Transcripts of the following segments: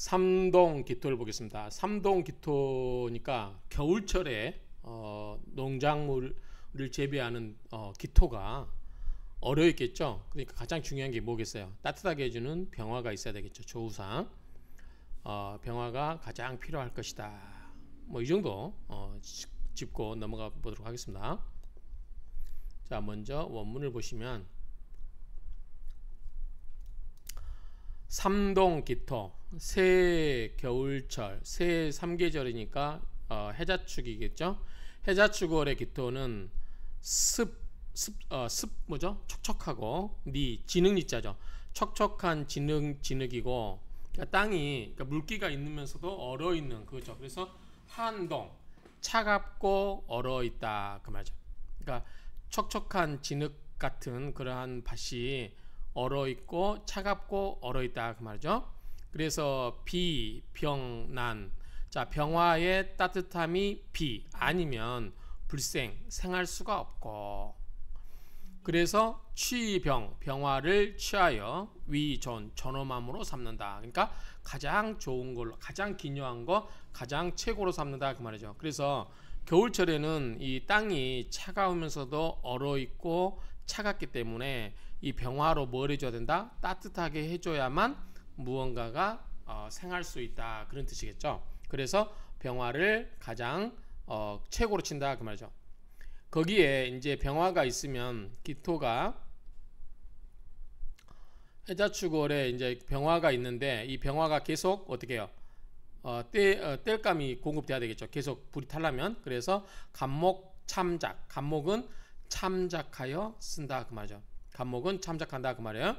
삼동 기토를 보겠습니다. 삼동 기토니까 겨울철에 농작물을 재배하는 기토가 얼어 있겠죠. 그러니까 가장 중요한 게 뭐겠어요? 따뜻하게 해주는 병화가 있어야 되겠죠. 조우상 병화가 가장 필요할 것이다. 뭐 이 정도 짚고 넘어가 보도록 하겠습니다. 자, 먼저 원문을 보시면 삼동 기토, 새 겨울철, 새 3계절이니까 해자축이겠죠. 해자축월의 기토는 뭐죠? 촉촉하고 진흙니자죠. 촉촉한 진흙이고, 그러니까 땅이 그러니까 물기가 있으면서도 얼어 있는 그거죠. 그래서 한동, 차갑고 얼어 있다 그 말이죠. 그러니까 촉촉한 진흙 같은 그러한 밭이 얼어 있고 차갑고 얼어 있다 그 말이죠. 그래서 비, 병, 난. 자, 병화의 따뜻함이 비 아니면 불생, 생할 수가 없고, 그래서 취병, 병화를 취하여 위존, 존엄함으로 삼는다. 그러니까 가장 좋은 걸로, 가장 기묘한 거, 가장 최고로 삼는다 그 말이죠. 그래서 겨울철에는 이 땅이 차가우면서도 얼어 있고 차갑기 때문에 이 병화로 뭘 해줘야 된다? 따뜻하게 해줘야만 무언가가 생할 수 있다, 그런 뜻이겠죠. 그래서 병화를 가장 최고로 친다 그 말이죠. 거기에 이제 병화가 있으면 기토가 해자축월에 이제 병화가 있는데 이 병화가 계속 어떻게 해요? 땔감이 공급돼야 되겠죠. 계속 불이 타려면. 그래서 간목 참작, 간목은 참작하여 쓴다 그 말이죠. 간목은 참작한다 그 말이에요.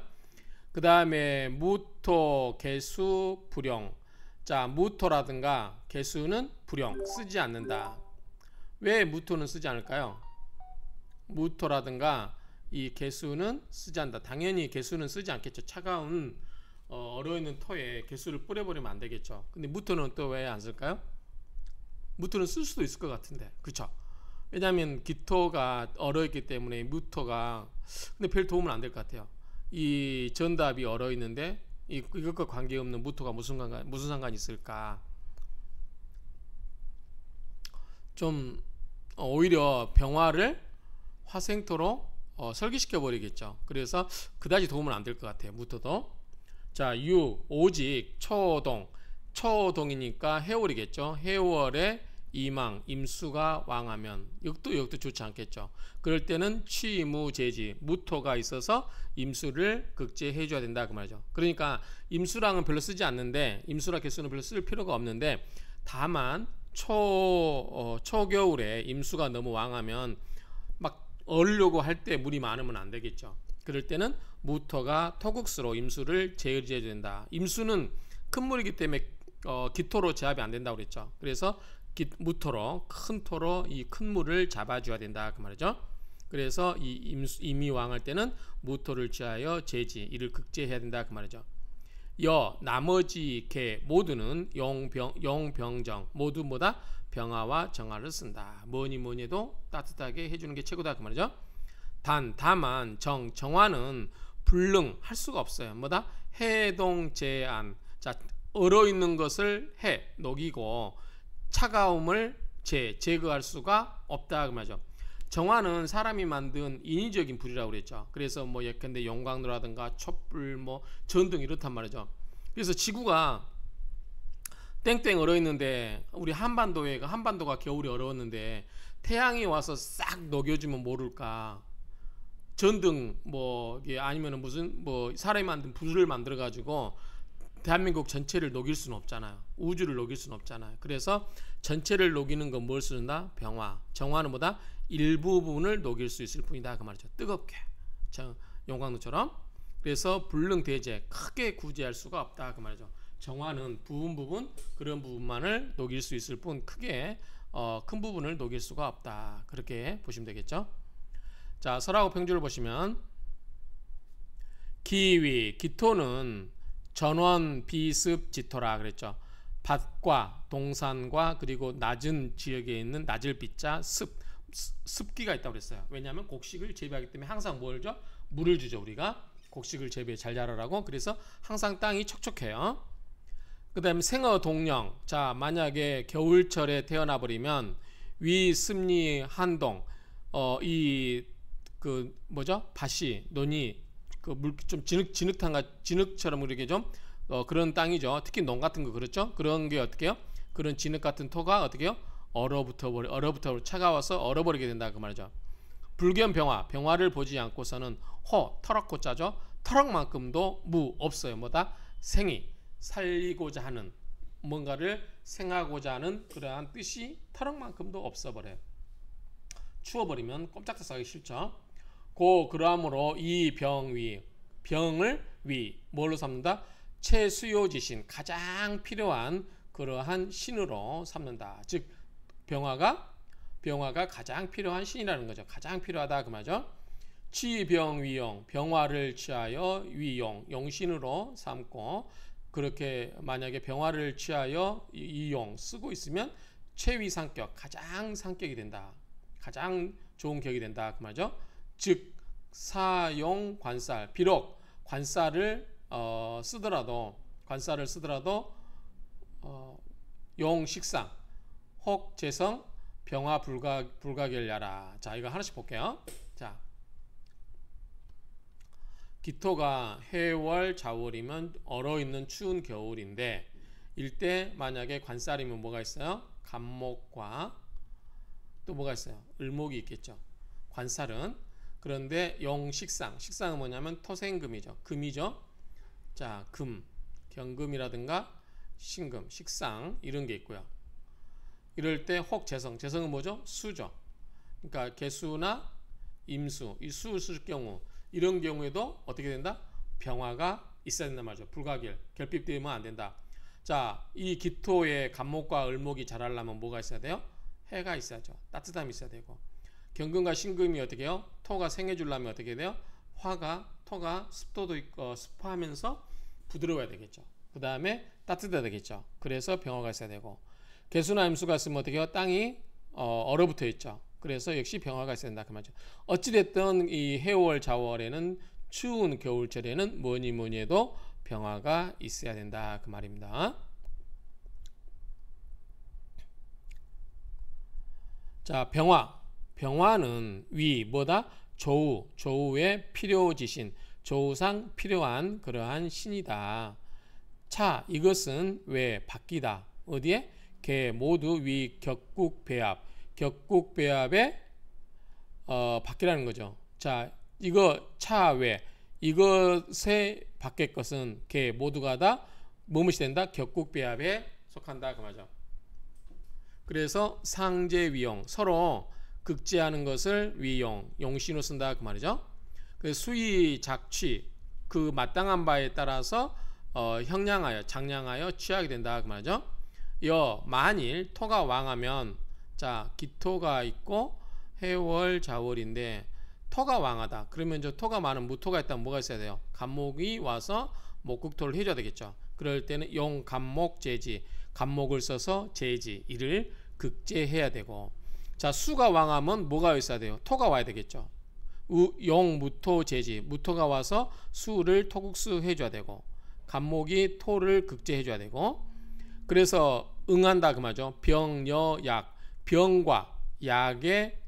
그 다음에 무토, 개수, 불용. 자, 무토라든가 개수는 불용, 쓰지 않는다. 왜 무토는 쓰지 않을까요? 무토라든가 이 개수는 쓰지 않는다. 당연히 개수는 쓰지 않겠죠. 차가운 얼어있는 토에 개수를 뿌려버리면 안 되겠죠. 근데 무토는 또 왜 안 쓸까요? 무토는 쓸 수도 있을 것 같은데, 그렇죠? 왜냐하면 기토가 얼어있기 때문에 무토가 근데 별 도움은 안 될 것 같아요. 이 전답이 얼어있는데 이것과 관계없는 무토가 무슨 상관이 있을까? 좀 오히려 병화를 화생토로 설계시켜 버리겠죠. 그래서 그다지 도움은 안 될 것 같아요. 무토도. 자, 오직 초동이니까 해월이겠죠. 해월에 이망, 임수가 왕하면 역도 좋지 않겠죠. 그럴 때는 취무제지, 무토가 있어서 임수를 극제해 줘야 된다 그 말이죠. 그러니까 임수랑은 별로 쓰지 않는데, 임수랑 개수는 별로 쓸 필요가 없는데, 다만 초겨울에 임수가 너무 왕하면 막 얼려고 할 때 물이 많으면 안 되겠죠. 그럴 때는 무토가 토국수로 임수를 제어해야 된다. 임수는 큰 물이기 때문에 기토로 제압이 안 된다고 그랬죠. 그래서 무토로, 큰 토로 이 큰 물을 잡아줘야 된다 그 말이죠. 그래서 이 임이 왕할 때는 무토를 취하여 제지, 이를 극제해야 된다 그 말이죠. 나머지 개 모두는 용병정, 모두 뭐다? 병화와 정화를 쓴다. 뭐니 해도 따뜻하게 해주는 게 최고다 그 말이죠. 다만 정화는 불능, 할 수가 없어요. 뭐다? 해동제안. 자, 얼어있는 것을 녹이고 차가움을 제거할 수가 없다 그 말이죠. 정화는 사람이 만든 인위적인 불이라고 그랬죠. 그래서 뭐 예컨대 용광로라든가 촛불, 뭐 전등 이렇단 말이죠. 그래서 지구가 땡땡 얼어 있는데, 우리 한반도가 겨울이 얼었는데 태양이 와서 싹 녹여주면 모를까? 전등 아니면은 무슨 사람이 만든 불을 만들어 가지고 대한민국 전체를 녹일 수는 없잖아요. 우주를 녹일 수는 없잖아요. 그래서 전체를 녹이는 건 뭘 쓰는다? 병화. 정화는 뭐다? 일부분을 녹일 수 있을 뿐이다 그 말이죠. 뜨겁게, 용광로처럼. 그래서 불능대제, 크게 구제할 수가 없다 그 말이죠. 정화는 부분 그런 부분만을 녹일 수 있을 뿐 크게 큰 부분을 녹일 수가 없다, 그렇게 보시면 되겠죠. 자, 설하고 평주를 보시면 기토는 전원 비습지토라 그랬죠. 밭과 동산과 그리고 낮은 지역에 있는 낮을 빗자 습기가 있다고 그랬어요. 왜냐하면 곡식을 재배하기 때문에 항상 뭘 줘? 물을 주죠. 우리가 곡식을 재배 잘 자라라고. 그래서 항상 땅이 촉촉해요. 그 다음에 생어 동령. 자, 만약에 겨울철에 태어나 버리면 위 습리 한동, 이 그 뭐죠? 밭이 논이 그 물 좀 진흙처럼 이렇게 좀 그런 땅이죠. 특히 농 같은 거 그렇죠? 그런 게 어떻게 해요? 그런 진흙 같은 토가 어떻게 해요? 얼어붙어 차가워서 얼어버리게 된다 그 말이죠. 불견 병화를 보지 않고서는 터럭고 짜죠. 터럭만큼도 무 없어요. 뭐다? 생이 살리고자 하는 뭔가를 생하고자 하는 그러한 뜻이 터럭만큼도 없어버려요. 추워버리면 꼼짝달싹하기 싫죠. 그러므로 이 병을 뭘로 삼는다? 최수요지신, 가장 필요한 그러한 신으로 삼는다. 즉 병화가 가장 필요한 신이라는 거죠. 가장 필요하다 그 말이죠. 취병위용, 병화를 취하여 위용, 용신으로 삼고, 그렇게 만약에 병화를 취하여 이용 쓰고 있으면 최위상격, 가장 상격이 된다. 가장 좋은 격이 된다 그 말이죠. 즉 사용 관살, 비록 관살을 쓰더라도 용 식상, 혹 재성, 병화 불가결야라. 자, 이거 하나씩 볼게요. 자, 기토가 해월 자월이면 얼어있는 추운 겨울인데, 일때 만약에 관살이면 뭐가 있어요? 간목과 또 뭐가 있어요? 을목이 있겠죠. 관살은. 그런데 식상은 뭐냐면 토생금이죠. 금이죠. 자, 금, 경금이라든가 신금, 식상 이런 게 있고요. 이럴 때 혹 재성은 뭐죠? 수죠. 그러니까 개수나 임수, 이 수를 쓸 경우, 이런 경우에도 어떻게 된다? 병화가 있어야 된단 말이죠. 불가결, 결핍되면 안 된다. 자, 이 기토의 간목과 을목이 자라려면 뭐가 있어야 돼요? 해가 있어야죠. 따뜻함이 있어야 되고, 경금과 신금이 어떻게 해요? 토가 생해주려면 어떻게 돼요? 토가 습도도 있고 습하면서 부드러워야 되겠죠. 그 다음에 따뜻해야 되겠죠. 그래서 병화가 있어야 되고, 개수나 임수가 있으면 어떻게 해요? 땅이 얼어붙어 있죠. 그래서 역시 병화가 있어야 된다 그 말이죠. 어찌됐든 이 해월 자월에는, 추운 겨울철에는 뭐니 해도 병화가 있어야 된다 그 말입니다. 자, 병화는 뭐다? 조우의 필요지신, 조우상 필요한 그러한 신이다. 차, 이것은 왜 바뀌다? 어디에? 개 모두 위 격국배합의 바뀌라는 거죠. 자, 이거 왜 이것의 바뀔 것은 개 모두가 다 뭐뭇이 된다? 격국배합에 속한다 그 말이죠. 그래서 상제위용, 서로 극제하는 것을 용신으로 쓴다 그 말이죠. 그래서 수의 작취, 그 마땅한 바에 따라서 장량하여 취하게 된다 그 말이죠. 만일 토가 왕하면, 자, 기토가 있고 해월 자월인데 토가 왕하다. 그러면 토가 많은 무토가 있다면 뭐가 있어야 돼요? 간목이 와서 목국토를 해줘야 되겠죠. 그럴 때는 용 간목 제지, 간목을 써서 제지, 이를 극제해야 되고, 자, 수가 왕하면 뭐가 있어야 돼요? 토가 와야 되겠죠. 용 무토 제지, 무토가 와서 수를 토국수 해줘야 되고, 간목이 토를 극제해줘야 되고, 그래서 응한다 그 말이죠. 병여약, 병과 약에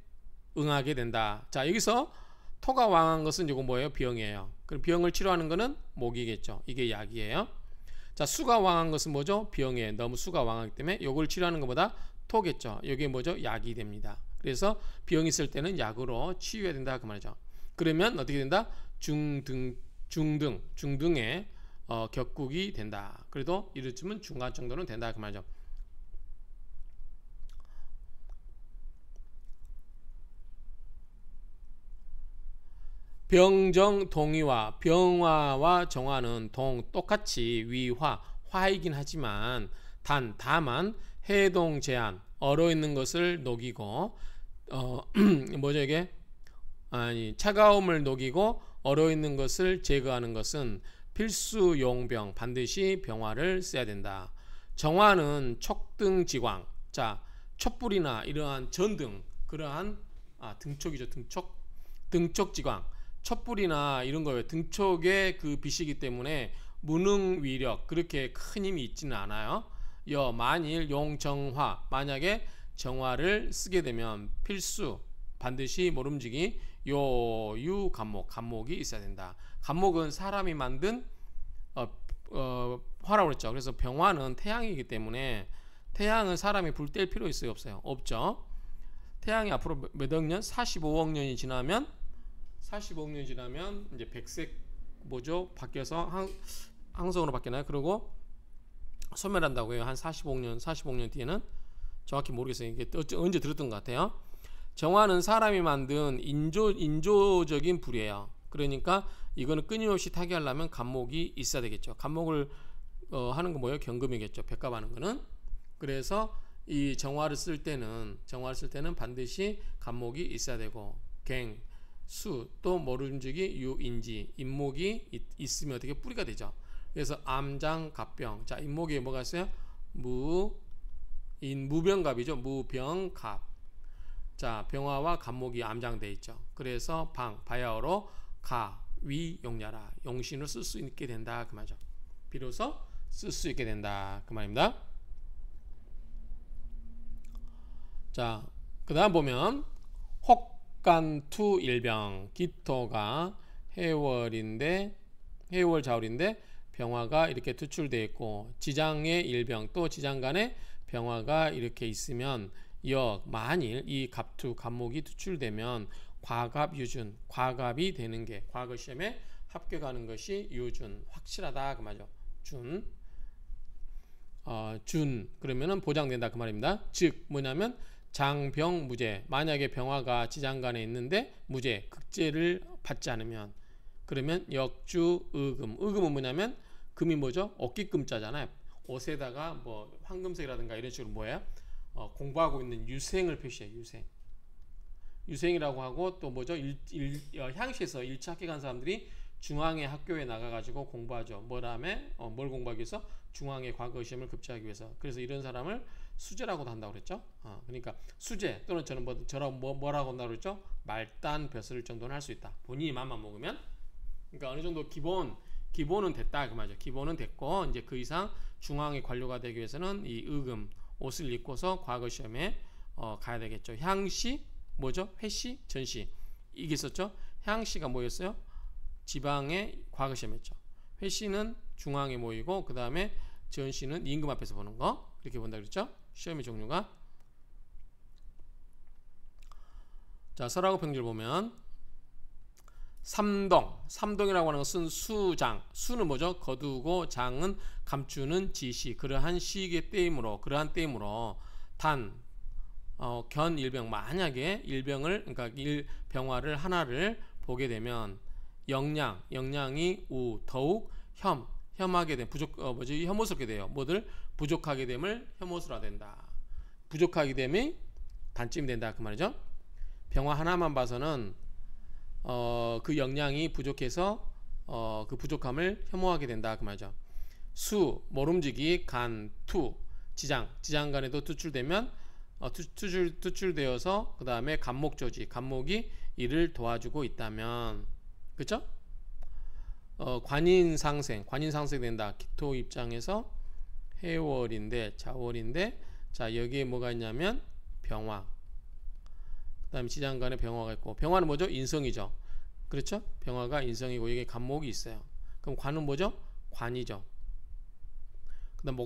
응하게 된다. 자, 여기서 토가 왕한 것은 이거 뭐예요? 병이에요. 그럼 병을 치료하는 것은 목이겠죠. 이게 약이에요. 자, 수가 왕한 것은 뭐죠? 병이에요. 너무 수가 왕하기 때문에 이걸 치료하는 것보다 토겠죠. 이게 뭐죠? 약이 됩니다. 그래서 병이 있을 때는 약으로 치유해야 된다 그 말이죠. 그러면 어떻게 된다? 중등의 격국이 된다. 그래도 이렇지만 중간 정도는 된다 그 말이죠. 병정 동의와 병화와 정화는 똑같이 화이긴 하지만 다만 해동 제한, 얼어있는 것을 녹이고 뭐죠 이게? 차가움을 녹이고 얼어있는 것을 제거하는 것은 필수 용병, 반드시 병화를 써야 된다. 정화는 촉등지광, 자, 촛불이나 이러한 전등, 그러한 등촉이죠. 등촉지광, 촛불이나 이런 거예요. 등촉의 그 빛이기 때문에 무능위력 그렇게 큰 힘이 있지는 않아요. 만일 용정화 만약에 정화를 쓰게 되면 필수 반드시 모름지기 유감목이 있어야 된다. 감목은 사람이 만든 화라고 그랬죠. 그래서 병화는 태양이기 때문에 태양은 사람이 불 뗄 필요 있어요, 없어요? 없죠. 태양이 앞으로 몇 억 년? 45억 년이 지나면 이제 백색 뭐죠? 바뀌어서 항성으로 바뀌나요? 그리고 소멸한다고 해요. 한 45억 년 뒤에는 정확히 모르겠어요. 이게 언제 들었던 것 같아요. 정화는 사람이 만든 인조적인 불이에요. 그러니까 이거는 끊임없이 타개하려면 간목이 있어야 되겠죠. 간목을 하는 거 뭐예요? 경금이겠죠. 백갑하는 거는. 그래서 이 정화를 쓸 때는 반드시 간목이 있어야 되고 갱, 수, 또 모름지기, 유인지, 인목이 있으면 어떻게 뿌리가 되죠. 그래서 암장, 갑병. 자, 인목에 뭐가 있어요? 무병갑이죠. 무병갑. 자, 병화와 간목이 암장되어 있죠. 그래서 바야어로 위, 용야라. 용신을 쓸 수 있게 된다. 그 말이죠. 비로소 쓸 수 있게 된다. 그 말입니다. 자, 그 다음 보면 혹간투 일병. 기토가 해월 자월인데 병화가 이렇게 투출되어 있고 지장의 일병 또 지장간에 병화가 이렇게 있으면 만일 이 갑투 간목이 투출되면 과갑유준 과갑이 되는 게 과거 시험에 합격하는 것이 유준 확실하다 그 말이죠. 준 그러면은 보장된다 그 말입니다. 즉 뭐냐면 장병무제 만약에 병화가 지장간에 있는데 무제 극제를 받지 않으면 그러면 역주 의금은 뭐냐면 금이 뭐죠? 억기금자잖아요. 옷에다가 뭐 황금색이라든가 이런 식으로 뭐예요? 공부하고 있는 유생을 표시해. 유생이라고 하고 또 뭐죠? 향시에서 1차 합격 간 사람들이 중앙의 학교에 나가가지고 공부하죠. 뭘 공부하기 위해서? 중앙의 과거 시험을 급제하기 위해서. 그래서 이런 사람을 수제라고도 한다고 그랬죠. 그러니까 수제 또는 저는 뭐라고 한다고 그랬죠? 말단 벼슬 정도는 할 수 있다. 본인이 맘만 먹으면. 그러니까 어느 정도 기본은 됐다 그 말이죠. 기본은 됐고 이제 그 이상 중앙의 관료가 되기 위해서는 이 의금 옷을 입고서 과거 시험에 가야 되겠죠. 향시 뭐죠? 회시, 전시 이게 있었죠. 향시가 뭐였어요? 지방의 과거 시험했죠. 회시는 중앙에 모이고 그 다음에 전시는 임금 앞에서 보는 거 이렇게 본다 그랬죠. 시험의 종류가. 자, 설하고 평지를 보면 삼동이라고 하는 것은 수는 뭐죠? 거두고 장은 감추는 지시 그러한 시기의 때이므로 견 일병 만약에 일병을 그러니까 병화를 하나를 보게 되면 영양이 더욱 혐하게 된 혐오스럽게 돼요. 부족하게 됨을 혐오스라 된다. 부족하게 됨이 단점이 된다 그 말이죠. 병화 하나만 봐서는 그 영양이 부족해서 그 부족함을 혐오하게 된다 그 말이죠. 모름지기 간투 지장간에도 투출되면 투출되어서 그 다음에 간목조지 간목이 이를 도와주고 있다면 그쵸? 관인상생 된다. 기토 입장에서 해월인데 자월인데 자 여기에 뭐가 있냐면 병화 그 다음에 지장간에 병화가 있고 병화는 뭐죠? 인성이죠. 그렇죠? 병화가 인성이고 여기에 간목이 있어요. 그럼 관은 뭐죠? 관이죠. 그 다음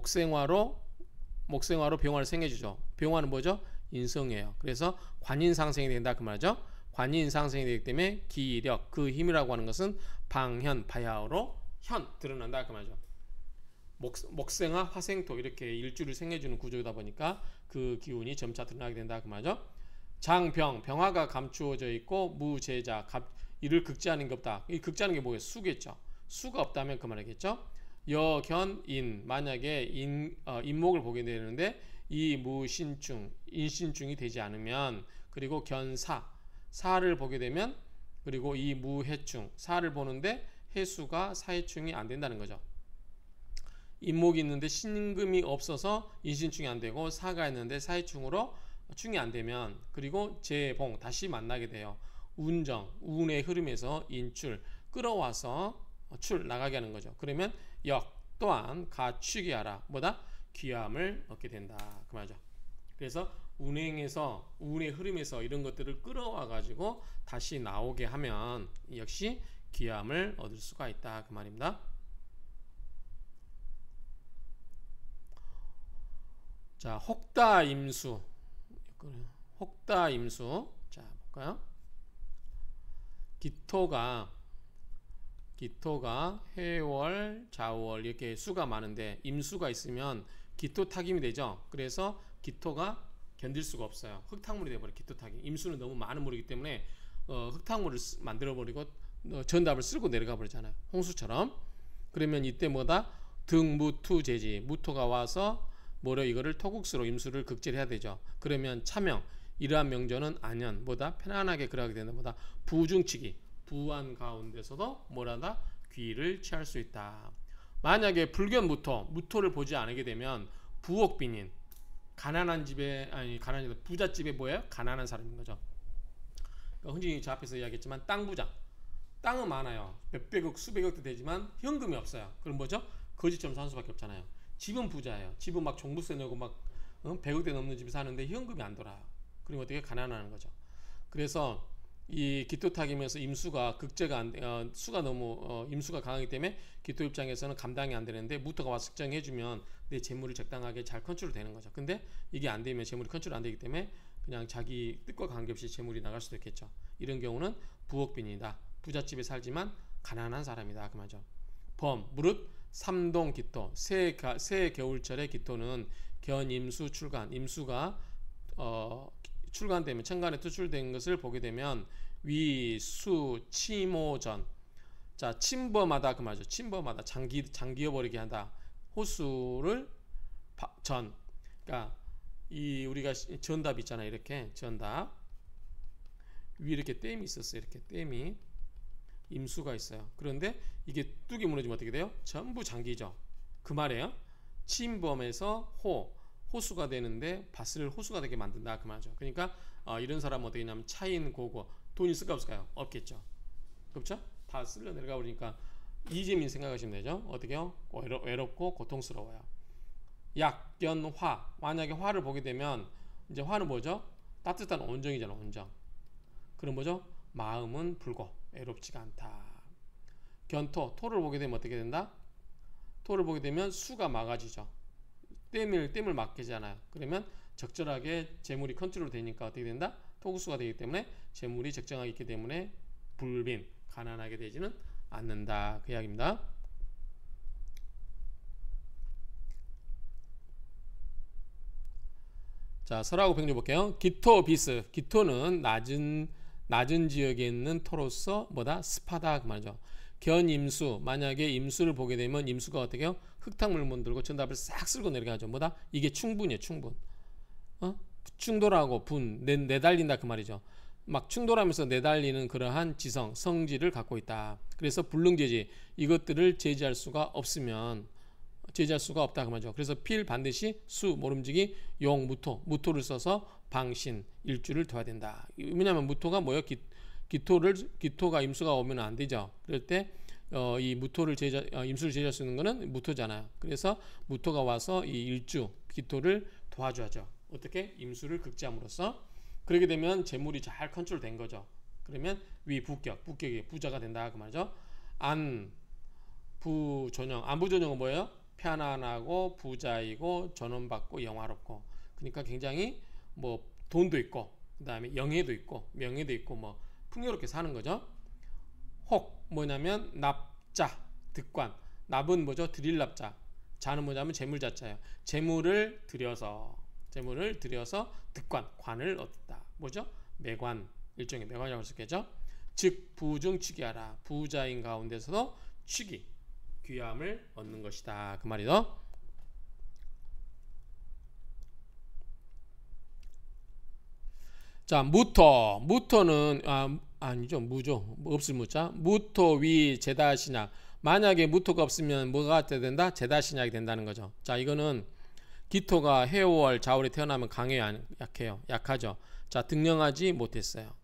목생화로 병화를 생해주죠. 병화는 뭐죠? 인성이에요. 그래서 관인상생이 된다 그 말이죠. 관인상생이 되기 때문에 기력 그 힘이라고 하는 것은 방현 바야어로 드러난다 그 말이죠. 목생화 화생토 이렇게 일주를 생해주는 구조다 보니까 그 기운이 점차 드러나게 된다 그 말이죠. 병화가 감추어져 있고 무제자 이를 극제하는 게 없다. 이 극제하는 게 뭐겠어요? 수겠죠. 수가 없다면 그 말이겠죠. 여견인 만약에 인목을 보게 되는데 이 무신충 인신충이 되지 않으면 그리고 사를 보게 되면 그리고 이 무해충 사를 보는데 해수가 사해충이 안 된다는 거죠. 인목이 있는데 신금이 없어서 인신충이 안 되고 사가 있는데 사해충으로 충이 안 되면 그리고 재봉 다시 만나게 돼요. 운의 흐름에서 인출 끌어와서 나가게 하는 거죠. 그러면 역 또한 가축이 하라 뭐다 귀함을 얻게 된다 그 말이죠. 그래서 운행에서 운의 흐름에서 이런 것들을 끌어와 가지고 다시 나오게 하면 역시 귀함을 얻을 수가 있다 그 말입니다. 자, 혹다임수. 혹다임수. 자, 볼까요? 기토가 해월, 자월 이렇게 수가 많은데 임수가 있으면 기토탁임이 되죠. 그래서 기토가 견딜 수가 없어요. 흙탕물이 돼버려 기토탁임. 임수는 너무 많은 물이기 때문에 흙탕물을 만들어 버리고 전답을 쓸고 내려가 버리잖아요. 홍수처럼. 그러면 이때 뭐다? 등무투제지. 무토가 와서 뭐려 이거를 토국수로 임수를 극제해야 되죠. 그러면 차명 이러한 명절은 안연 뭐다 편안하게 그러하게 된다 뭐다 부중치기 부한 가운데서도 뭐라다 귀를 취할 수 있다. 만약에 불견 무토를 보지 않게 되면 부옥빈인 가난한 집에 가난한 부잣집에 뭐예요? 가난한 사람인 거죠. 그러니까 흔히 저 앞에서 이야기했지만 땅 부자 땅은 많아요. 몇백억 수백억도 되지만 현금이 없어요. 그럼 뭐죠? 거지처럼 사는 수밖에 없잖아요. 집은 부자예요. 집은 막 종부세 내고 막 100억대 넘는 집에 사는데 현금이 안 돌아요. 그러면 어떻게 가난하는 거죠. 그래서 이 기토탁이면서 임수가 극제가 수가 너무 임수가 강하기 때문에 기토 입장에서는 감당이 안 되는데 무토가 와서 측정해주면 내 재물을 적당하게 잘 컨트롤 되는 거죠. 근데 이게 안 되면 재물이 컨트롤 안 되기 때문에 그냥 자기 뜻과 관계없이 재물이 나갈 수도 있겠죠. 이런 경우는 부옥빈이다. 부잣집에 살지만 가난한 사람이다 그 말이죠. 범 무릇 삼동 기토 새 겨울철의 기토는 견임수 출간 임수가 출간되면 천간에 투출된 것을 보게 되면 위수 치모전 자 침범하다 그 말이죠. 침범하다 잠기어버리게 한다. 호수를 전 그러니까 이 우리가 전답 있잖아요. 이렇게 전답 위 이렇게 댐이 있었어요. 이렇게 댐이 임수가 있어요. 그런데 이게 뚝이 무너지면 어떻게 돼요? 전부 잠기죠. 그 말이에요. 침범해서 호수가 되는데 밭을 호수가 되게 만든다 그 말이죠. 그러니까 이런 사람은 어떻게 되냐면 차인 고고 돈 있을까 없을까요? 없겠죠. 그렇죠? 다 쓸려 내려가 버리니까 이재민 생각하시면 되죠. 어떻게요? 외롭고 고통스러워요. 약견화 만약에 화를 보게 되면 이제 화는 뭐죠? 따뜻한 온정이잖아. 온정. 그럼 뭐죠? 마음은 불고 외롭지가 않다. 견토 토를 보게 되면 어떻게 된다? 토를 보게 되면 수가 막아지죠. 댐을 막게잖아요. 그러면 적절하게 재물이 컨트롤 되니까 어떻게 된다? 토구수가 되기 때문에 재물이 적정하게 있기 때문에 불빈 가난하게 되지는 않는다 그 이야기입니다. 자 설하고 병조 볼게요. 기토 비스 기토는 낮은 지역에 있는 토로서 뭐다 습하다 그 말이죠. 견임수 만약에 임수를 보게 되면 임수가 어떻게 해요? 흙탕물 문들고 전답을 싹 쓸고 내려가죠. 뭐다? 이게 충분이에요. 충분. 충돌하고 내달린다 그 말이죠. 막 충돌하면서 내달리는 그러한 지성, 성질을 갖고 있다. 그래서 불능제지 이것들을 제지할 수가 없으면 제지할 수가 없다 그 말이죠. 그래서 필 반드시 수 모름지기 용 무토를 써서 방신 일주를 둬야 된다. 왜냐하면 무토가 뭐예요? 기토가 임수가 오면 안 되죠. 그럴 때 이 무토를 임수를 제지할 수 있는 거는 무토잖아요. 그래서 무토가 와서 이 일주 기토를 도와줘야죠. 어떻게? 임수를 극제함으로써 그렇게 되면 재물이 잘 컨트롤된 거죠. 그러면 부격이 부자가 된다 그 말이죠. 안부존영 안부존영은 뭐예요? 편안하고 부자이고 전원받고 영화롭고 그러니까 굉장히 뭐 돈도 있고 그 다음에 영예도 있고 명예도 있고 뭐 풍요롭게 사는 거죠. 혹 뭐냐면 납자 득관 납은 뭐죠? 드릴 납자 자는 뭐냐면 재물자자예요. 재물을 들여서 득관 관을 얻다 뭐죠? 매관 일종의 매관이라고 할 수 있겠죠. 즉 부중 취기하라 부자인 가운데서도 취기 귀함을 얻는 것이다 그 말이죠. 자 무토는 아니죠 무죠 없을 무자 무토 위 제다신약 만약에 무토가 없으면 뭐가 된다? 제다신약이 된다는 거죠. 자 이거는 기토가 해월 자월에 태어나면 강해요 약해요 약하죠. 자 등령하지 못했어요.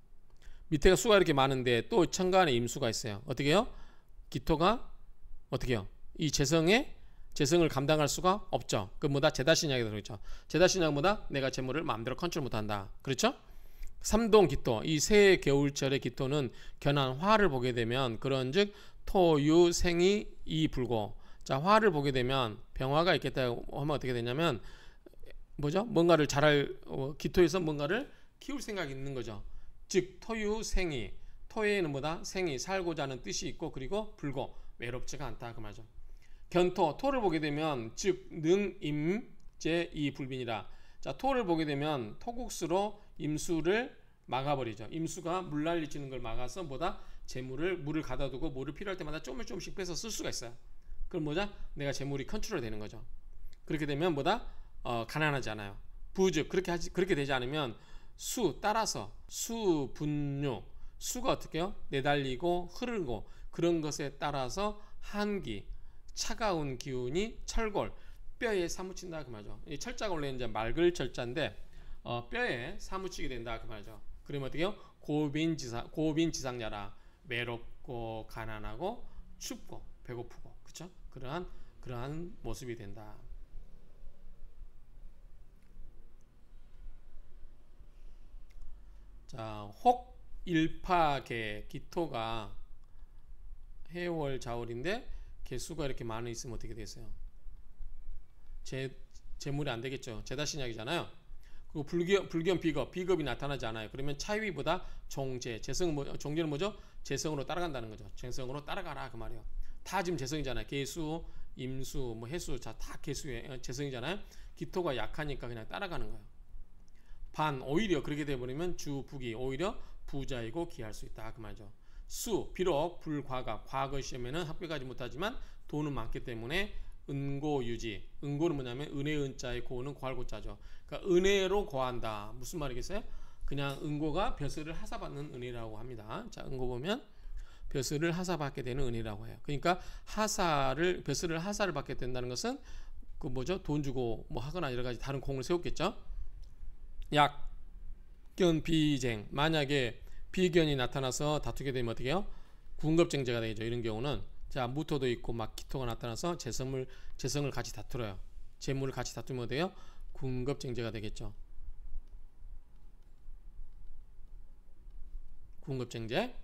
밑에가 수가 이렇게 많은데 또 천간에 임수가 있어요. 어떻게 해요? 기토가 어떻게 해요? 이 재성을 감당할 수가 없죠. 그 뭐다? 제다신약에 들어있죠. 제다신약보다 내가 재물을 마음대로 컨트롤 못한다. 그렇죠? 삼동 기토, 이 새 겨울철의 기토는 견한 화를 보게 되면 그런즉 토유 생이 이 불고. 자, 화를 보게 되면 병화가 있겠다 하면 어떻게 되냐면 뭐죠? 뭔가를 기토에서 뭔가를 키울 생각이 있는 거죠. 즉 토유 생이, 토에는 뭐다? 생이 살고자 하는 뜻이 있고 그리고 불고 외롭지가 않다 그 말이죠. 견토, 토를 보게 되면 즉 능임제 이 불빈이라. 자, 토를 보게 되면 토국수로 임수를 막아버리죠. 임수가 물난리치는 걸 막아서 뭐다? 물을 가다 두고 물을 필요할 때마다 조금씩 빼서 쓸 수가 있어요. 그럼 뭐죠? 내가 재물이 컨트롤 되는 거죠. 그렇게 되면 뭐다? 가난하지 않아요. 부즉 그렇게 되지 않으면 따라서 분뇨, 수가 어떻게 해요? 내달리고 흐르고 그런 것에 따라서 한기, 차가운 기운이 철골, 뼈에 사무친다 그 말이죠. 이 철자가 원래 이제 맑을 철자인데 뼈에 사무치게 된다 그 말이죠. 그러면 어떻게 해요? 고빈지상야라. 외롭고 가난하고 춥고 배고프고 그렇죠? 그러한 모습이 된다. 자, 혹 일파계 기토가 해월 자월인데 개수가 이렇게 많이 있으면 어떻게 되세요? 재물이 안 되겠죠. 제다신약이잖아요. 그리고 불견 비겁이 나타나지 않아요. 그러면 차위보다 종재, 종재는 뭐죠? 재성으로 따라간다는 거죠. 재성으로 따라가라 그 말이에요. 다 지금 재성이잖아요. 개수, 임수, 해수, 다 개수의 재성이잖아요. 기토가 약하니까 그냥 따라가는 거예요. 오히려 그렇게 돼버리면 주북이 오히려 부자이고 기할 수 있다 그 말이죠. 비록 불과가 과거 시험에는 합격하지 못하지만 돈은 많기 때문에 은고유지. 은고는 뭐냐면 은혜 은자의 고는 고할 고자죠. 그러니까 은혜로 고한다. 무슨 말이겠어요? 그냥 은고가 벼슬을 하사받는 은혜라고 합니다. 자, 은고 보면 벼슬을 하사받게 되는 은혜라고 해요. 그러니까 벼슬을 하사를 받게 된다는 것은 그 뭐죠? 돈 주고 하거나 여러 가지 다른 공을 세웠겠죠. 약견 비쟁. 만약에 비견이 나타나서 다투게 되면 어떻게 해요? 군겁쟁제가 되죠. 이런 경우는 자, 무토도 있고 기토가 나타나서 재성을 같이 다투어요. 재물을 같이 다투면 돼요? 군겁쟁제가 되겠죠. 군겁쟁제.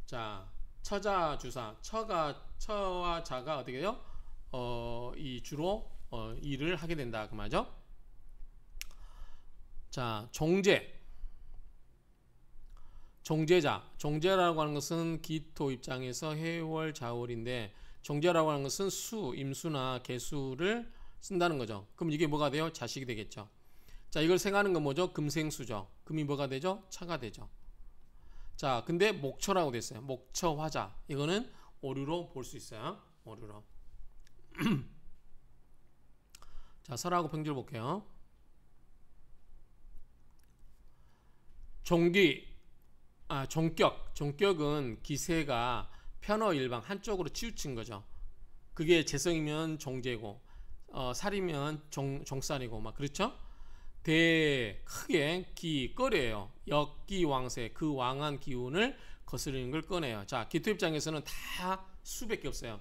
자, 처자주사. 처와 자가 어떻게 해요? 이 주로 일을 하게 된다 그 말이죠. 자, 종재라고 하는 것은 기토 입장에서 해월 자월인데 종재라고 하는 것은 임수나 개수를 쓴다는 거죠. 그럼 이게 뭐가 돼요? 자식이 되겠죠. 자, 이걸 생하는 건 뭐죠? 금생수죠. 금이 뭐가 되죠? 차가 되죠. 자, 근데 목처라고 됐어요. 목처화자. 이거는 오류로 볼 수 있어요. 오류로. 자, 설하고 평줄 볼게요. 종격은 기세가 편어일방 한쪽으로 치우친 거죠. 그게 재성이면 종재고 살이면 종살이고 그렇죠? 크게 꺼려요. 역기왕세, 그 왕한 기운을 거스르는 걸 꺼내요. 자, 기토 입장에서는 다 수밖에 없어요.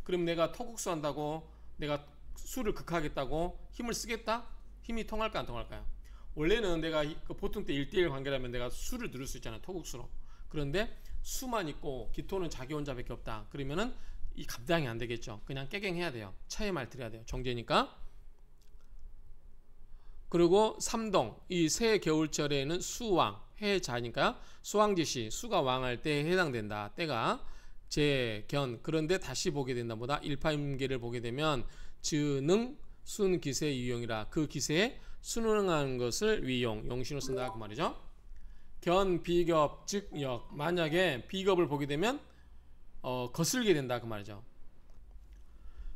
그럼 내가 토국수 한다고 내가 수를 극하겠다고 힘을 쓰겠다? 힘이 통할까 안 통할까요? 원래는 내가 보통 때 1대1 관계라면 내가 수를 누를 수 있잖아요. 토국수로. 그런데 수만 있고 기토는 자기 혼자밖에 없다. 그러면은 이 감당이 안 되겠죠. 그냥 깨갱해야 돼요. 차에 말 들여야 돼요. 정제니까. 그리고 삼동, 이 새 겨울철에는 수왕, 해자니까 수왕지시, 수가 왕할 때에 해당된다. 때가 재견. 그런데 다시 보게 된다. 보다 일파임계를 보게 되면 즉능 순기세 유용이라. 그 기세에 순응하는 것을 위용, 용신으로 쓴다 그 말이죠. 견, 비겁, 즉 역. 만약에 비겁을 보게 되면 거슬게 된다 그 말이죠.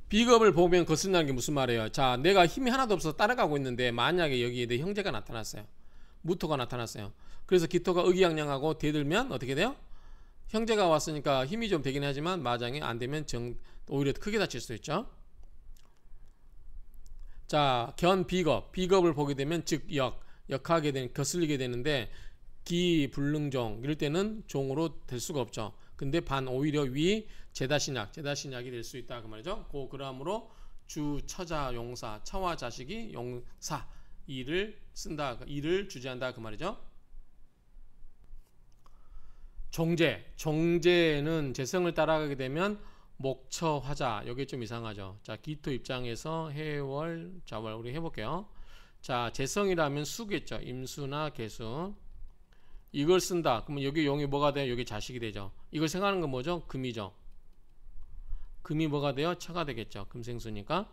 비겁을 보면 거슬린다는 게 무슨 말이에요? 자, 내가 힘이 하나도 없어서 따라가고 있는데 만약에 여기에 내 형제가 나타났어요. 무토가 나타났어요. 그래서 기토가 의기양양하고 대들면 어떻게 돼요? 형제가 왔으니까 힘이 좀 되긴 하지만 마장이 안 되면 오히려 크게 다칠 수 있죠. 자, 견, 비겁을 보게 되면 즉 역하게 되는, 거슬리게 되는데 기불능종 이럴 때는 종으로 될 수가 없죠. 근데 반 오히려 위 제다신약 될 수 있다 그 말이죠. 그러므로 주 처자 용사 처와 자식이 용사 이를 쓴다 이를 주재한다 그 말이죠. 종제는 재성을 따라가게 되면 목처 화자 여기 좀 이상하죠. 자 기토 입장에서 해월 자월 우리 해볼게요. 자 재성이라면 수겠죠. 임수나 개수 이걸 쓴다. 그러면 여기 용이 뭐가 돼요? 여기 자식이 되죠. 이걸 생각하는 건 뭐죠? 금이죠. 금이 뭐가 돼요? 처가 되겠죠. 금생수니까.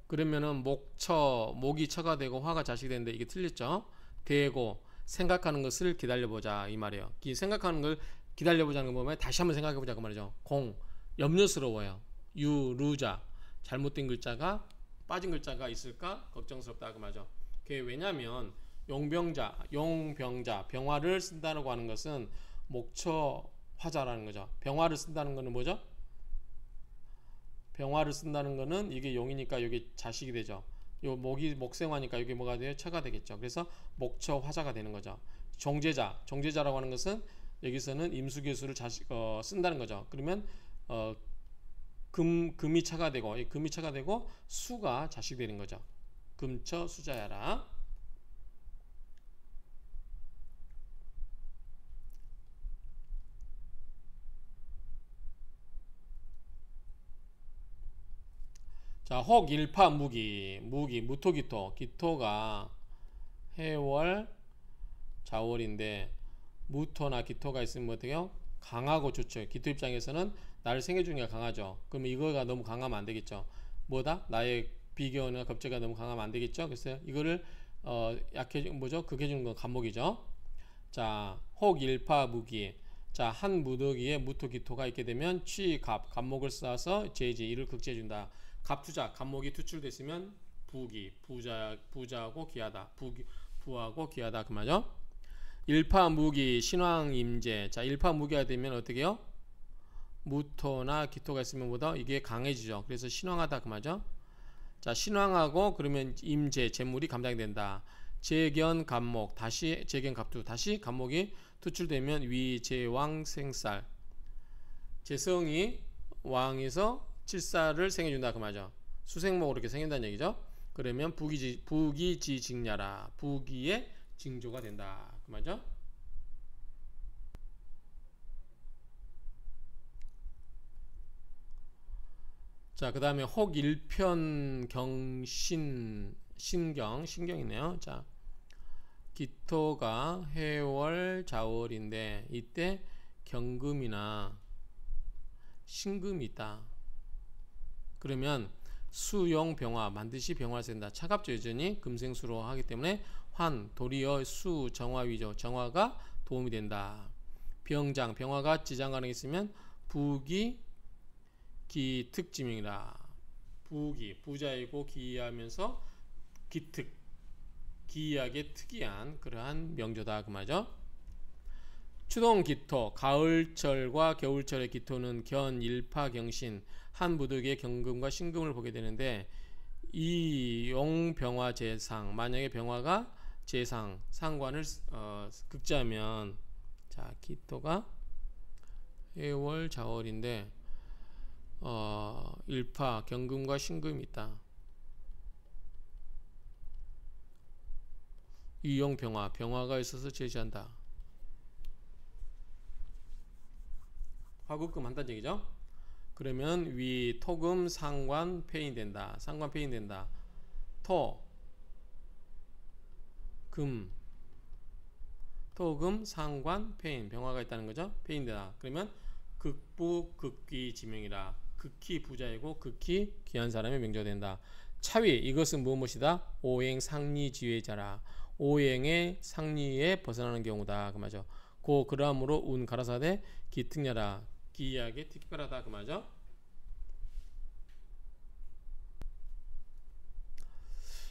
그러면은 목이 처가 되고 화가 자식이 되는데 이게 틀렸죠. 되고 생각하는 것을 기다려보자 이 말이에요. 생각하는 걸 기다려보자는 거 보면 다시 한번 생각해보자 그 말이죠. 염려스러워요. 루자 잘못된 글자가 빠진 글자가 있을까 걱정스럽다 그 말이죠. 그게 왜냐면 용병자 병화를 쓴다고 하는 것은 목처 화자라는 거죠. 병화를 쓴다는 거는 뭐죠? 병화를 쓴다는 거는 이게 용이니까 여기 자식이 되죠. 요 목생화니까 여기 뭐가 돼요? 처가 되겠죠. 그래서 목처 화자가 되는 거죠. 종제자라고 하는 것은 여기서는 임수개수를 쓴다는 거죠. 그러면 금이 처가 되고 수가 자식 되는 거죠. 금처 수자야라. 자, 혹 일파 무토기토 기토가 해월 자월인데 무토나 기토가 있으면 어때요? 강하고 좋죠. 기토 입장에서는 나를 생애 중에 강하죠. 그러면 이거가 너무 강하면 안 되겠죠. 뭐다? 나의 비교나 겁재가 너무 강하면 안 되겠죠. 그래서 이거를 극해주는 건 간목이죠. 자, 혹 일파 무기. 자, 한 무더기에 무토기토가 있게 되면 간목을 쌓아서 제지 이를 극제해준다. 갑투자 간목이 투출됐으면 부자하고 귀하다. 부하고 귀하다 그 말이죠. 일파무기 신왕임제. 자 일파무기가 되면 어떻게 해요? 무토나 기토가 있으면 보다 이게 강해지죠. 그래서 신왕하다 그 말이죠. 자 신왕하고 그러면 임제 재물이 감당이 된다. 재견 간목 다시 재견 갑투 다시 간목이 투출되면 위재왕 생쌀 재성이 왕에서 칠살을 생해준다 그 말이죠. 수생목으로 이렇게 생긴다는 얘기죠. 그러면 부기지직냐라 부기의 징조가 된다 그 말이죠. 자 그 다음에 혹일편경신 신경이네요. 자 기토가 해월 자월인데 이때 경금이나 신금이 있다. 그러면 수용 병화 반드시 병화를 쓴다. 차갑죠. 여전히 금생수로 하기 때문에 도리어 수 정화 위조 정화가 도움이 된다. 병화가 지장간에 있으면 부기 기특지명이라. 부자이고 기이하면서 기이하게 특이한 그러한 명조다 그 말이죠. 추동기토 가을철과 겨울철의 기토는 견일파경신 한 무득의 경금과 신금을 보게 되는데 이 용병화 재상 만약에 병화가 재상 상관을 극자면 자 기토가 해월 자월인데 일파 경금과 신금이 있다. 병화가 있어서 제시한다. 화급금 한다는 얘기죠. 그러면 위 토금 상관 폐인 된다. 상관 폐인 된다. 토금 상관 폐인 병화가 있다는 거죠. 폐인 된다. 그러면 극부 극귀 지명이라. 극히 부자이고 극히 귀한 사람이 명조된다. 차위 이것은 무엇이다? 오행 상리 지회자라. 오행의 상리에 벗어나는 경우다. 그 말이죠. 그러므로 운 가라사대 기특냐라. 기이하게 특별하다 그 말이죠.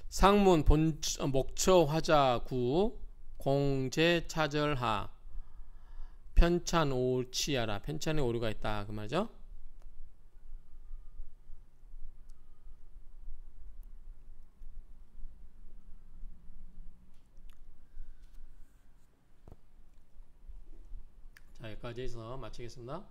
상문 목처 화자 구 공제 차절하 편찬 오치하라. 편찬에 오류가 있다 그 말이죠. 자 여기까지 해서 마치겠습니다.